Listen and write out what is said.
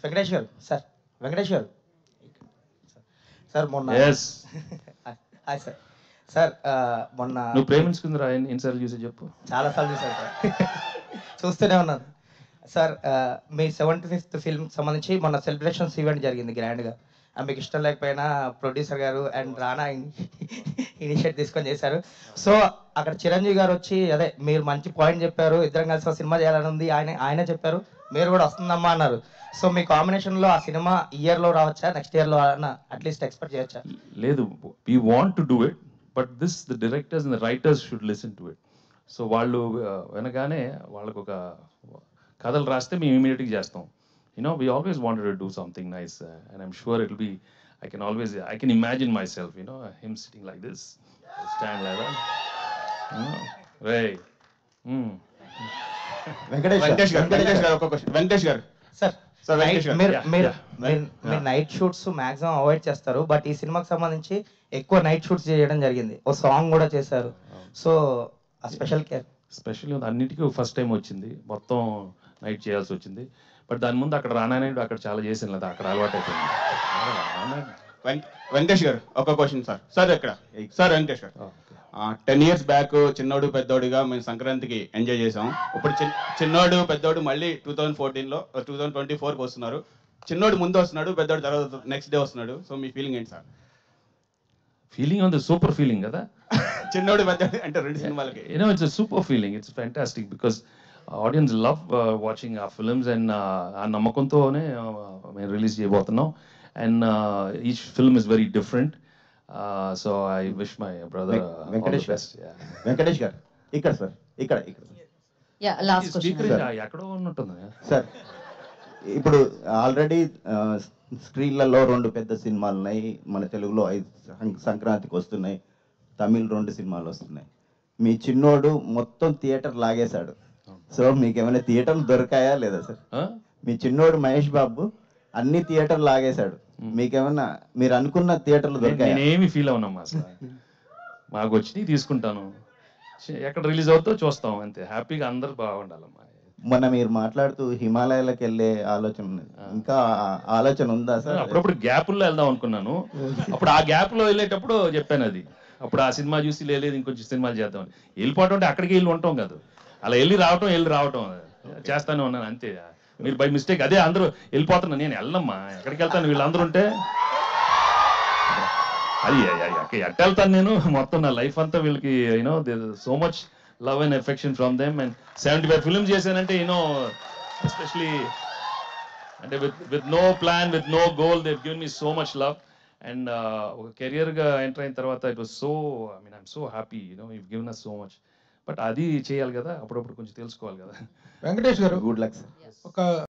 వెంకటేష్ గారు సార్, వెంకటేష్ గారు సార్ మొన్న హాయ్ సార్. సార్ మొన్న నువ్వు ప్రేమించుకుందిరా ఎన్నిసార్లు చూసి చెప్పు. చాలాసార్లు చూసాను సార్, చూస్తూనే ఉన్నాను సార్. మీ 75th ఫిల్మ్ సంబంధించి మొన్న సెలబ్రేషన్స్ ఈవెంట్ జరిగింది గ్రాండ్గా. మీకు ఇష్టం లేకపోయినా ప్రొడ్యూసర్ గారు అండ్ రానా ఇనిషియేట్ తీసుకొని చేశారు. సో అక్కడ చిరంజీవి గారు వచ్చి అదే మీరు మంచి పాయింట్ చెప్పారు, ఇద్దరం కలిసి ఒక సినిమా చేయాలని ఉంది, ఆయనే చెప్పారు, మీరు కూడా వస్తుందమ్మా అన్నారు. సో మీ కాంబినేషన్లో ఆ సినిమా ఇయర్లో రావచ్చా, నెక్స్ట్ ఇయర్లో అట్లీస్ట్ ఎక్స్పెక్ట్ చేయొచ్చా? లేదు, we want to do it, but the directors and the writers should listen to it. So వాళ్ళు వినగానే వాళ్ళకు ఒక కథలు రాస్తే మేము ఇమీడియట్గా చేస్తాం. We always wanted to do something nice, and I'm sure it'll be, I can imagine myself, him sitting like this, stand like that. Hey. Venkatesh గారు సార్, మీరు నైట్ షూట్స్ మాక్సిమం అవాయిడ్ చేస్తారు, బట్ ఈ సినిమాకి సంబంధించి ఎక్కువ నైట్ షూట్స్ చేయడం జరిగింది, ఓ song కూడా చేశారు. సో ఆ స్పెషల్ అన్నిటికీ ఫస్ట్ టైం వచ్చింది, మొత్తం నైట్ చేయాల్సి వచ్చింది. బట్ దాని ముందు అక్కడ రానాయుడు అక్కడ చాలా చేసాను లేదా, అక్కడ అలవాటు అయిపోయింది. వెంకటేష్ గారు ఒక క్వశ్చన్ సార్ ఎక్కడ సార్ వెంకటేష్ గారు 10 years బ్యాక్ చిన్నోడు పెద్దోడుగా మేము సంక్రాంతికి ఎంజాయ్ చేసాం. ఇప్పుడు చిన్నోడు పెద్దోడు మళ్ళీ 2014లో 2024కి వస్తున్నారు. చిన్నోడు ముందు వస్తున్నాడు, పెద్దోడు తర్వాత నెక్స్ట్ డే వస్తున్నాడు. సో మీ ఫీలింగ్ ఏంటి సార్? ఫీలింగ్ ఉంది, సూపర్ ఫీలింగ్ కదా. చిన్నోడు పెద్దోడు అంటే రెండు సినిమాలకి it's super feeling, it's fantastic because audience love watching ఆ ఫిల్మ్స్ అండ్ ఆ నమ్మకంతోనే మేము రిలీజ్ చేయబోతున్నాం. And each film is very different. So I wish my brother Venkatesh గారు ఇక్కడ సార్, ఇక్కడ ఎక్కడో ఉన్నట్టుంది సార్. ఇప్పుడు ఆల్రెడీ స్క్రీన్లలో 2 పెద్ద సినిమాలు ఉన్నాయి, మన తెలుగులో 5 సంక్రాంతికి వస్తున్నాయి, తమిళ్ 2 సినిమాలు వస్తున్నాయి. మీ చిన్నోడు మొత్తం థియేటర్ లాగేశాడు. సో మీకు ఏమైనా థియేటర్లు దొరికాయా లేదా సార్? మీ చిన్నోడు మహేష్ బాబు అన్ని థియేటర్లు లాగేశాడు, మీకేమన్నా మీరు అనుకున్న థియేటర్లు దొరికాయా? నేనేమి ఫీల్ అవునమ్మా, మాకు వచ్చి తీసుకుంటాను, ఎక్కడ రిలీజ్ అవుతుందో చూస్తాం అంతే, హ్యాపీగా అందరు బాగుండాలమ్మా. మొన్న మీరు మాట్లాడుతూ హిమాలయాలకు వెళ్ళే ఆలోచన ఉన్నది, ఇంకా ఆలోచన ఉందా సార్? అప్పుడప్పుడు గ్యాప్లో వెళ్దాం అనుకున్నాను, అప్పుడు ఆ గ్యాప్లో వెళ్ళేటప్పుడు చెప్పాను అది, అప్పుడు ఆ సినిమా చూసి లేదు ఇంకొంచెం సినిమాలు చేద్దామని. వెళ్ళిపోవటం అంటే అక్కడికి వెళ్ళి ఉంటాం కాదు, అలా వెళ్ళి రావటం చేస్తానే ఉన్నాను అంతే. మీరు బై మిస్టేక్ అదే అందరూ వెళ్ళిపోతున్నా, నేను వెళ్ళమ్మా, ఎక్కడికి వెళ్తాను, వీళ్ళందరూ ఉంటే అది ఎట్ట వెళ్తాను నేను, మొత్తం నా లైఫ్ అంతా వీళ్ళకి so much love and affection from them. And 75 films చేశానంటే ఎస్పెషలీ అంటే with no plan, with no goal, they given me so much love. And ఒక కెరియర్గా ఎంటర్ అయిన తర్వాత it was so I'm so happy, you given us so much. But అది చేయాలి కదా, అప్పుడప్పుడు కొంచెం తెలుసుకోవాలి కదా. వెంకటేష్ గారు గుడ్ లక్ సార్. ఒక